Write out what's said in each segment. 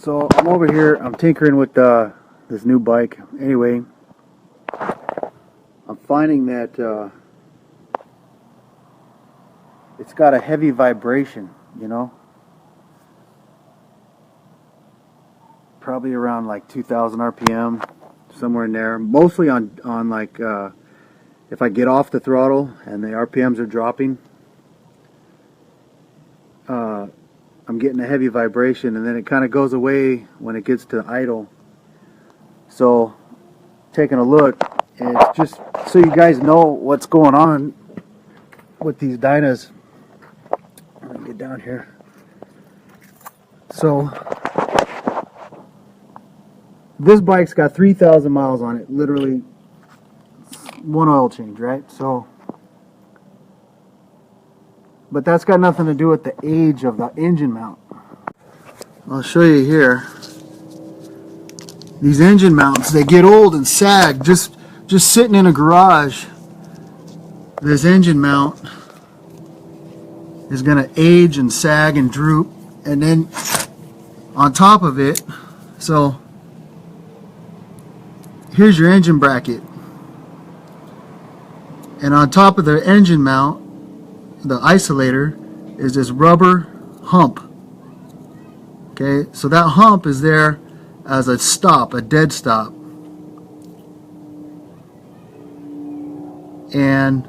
So I'm over here, I'm tinkering with this new bike. Anyway, I'm finding that it's got a heavy vibration, you know? Probably around like 2000 RPM, somewhere in there. Mostly on like, if I get off the throttle and the RPMs are dropping, I'm getting a heavy vibration, and then it kind of goes away when it gets to idle. So, taking a look, and it's just so you guys know what's going on with these Dynas. Let me get down here. So, this bike's got 3,000 miles on it, literally one oil change, right? So, but that's got nothing to do with the age of the engine mount. I'll show you here. These engine mounts, they get old and sag just sitting in a garage. This engine mount is going to age and sag and droop, and then on top of it, so here's your engine bracket, and on top of the engine mount, the isolator, is this rubber hump. Okay, so that hump is there as a stop, a dead stop. And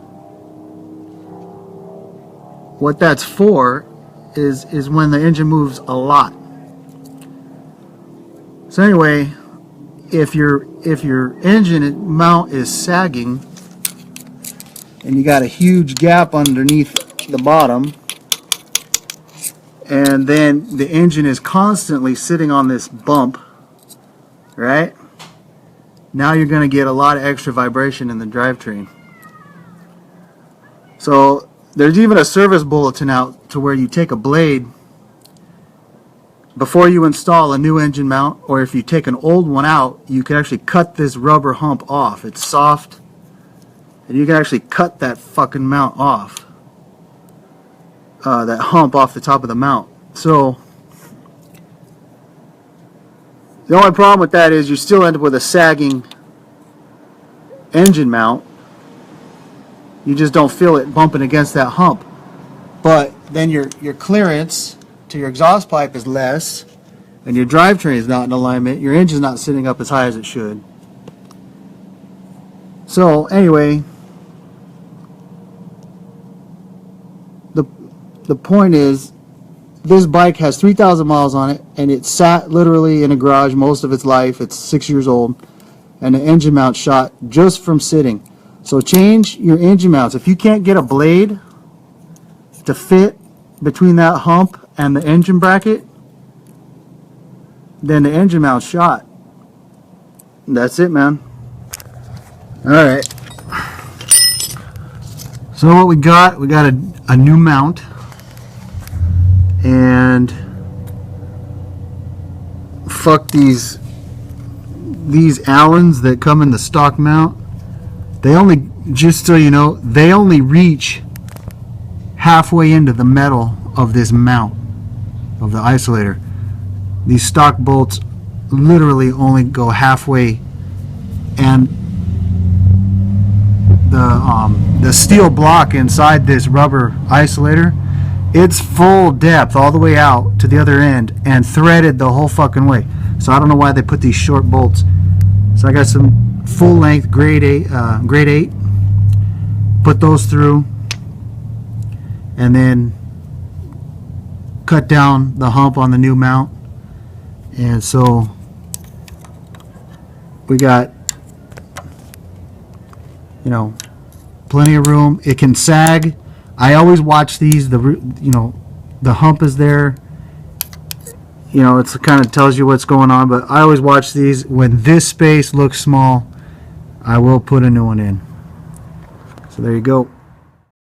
what that's for is when the engine moves a lot. So anyway, if your engine mount is sagging and you got a huge gap underneath the bottom, and then the engine is constantly sitting on this bump, right? Now you're going to get a lot of extra vibration in the drivetrain. So there's even a service bulletin out to where you take a blade before you install a new engine mount, or if you take an old one out, you can actually cut this rubber hump off. It's soft, and you can actually cut that fucking mount off. That hump off the top of the mount. So the only problem with that is you still end up with a sagging engine mount. You just don't feel it bumping against that hump. But then your clearance to your exhaust pipe is less, and your drivetrain is not in alignment. Your engine's not sitting up as high as it should. So anyway, the point is, this bike has 3,000 miles on it, and it sat literally in a garage most of its life. It's 6 years old, and the engine mount shot just from sitting. So change your engine mounts. If you can't get a blade to fit between that hump and the engine bracket, then the engine mount's shot. That's it, man. Alright. So what we got a new mount. And fuck these Allens that come in the stock mount. They only, just so you know, they only reach halfway into the metal of this mount of the isolator. These stock bolts literally only go halfway, and the steel block inside this rubber isolator, it's full depth all the way out to the other end and threaded the whole fucking way. So I don't know why they put these short bolts. So I got some full length grade 8, put those through, and then cut down the hump on the new mount. And so we got, you know, plenty of room. It can sag. I always watch these, the hump is there, it kind of tells you what's going on, but I always watch these. When this space looks small, I will put a new one in. So there you go.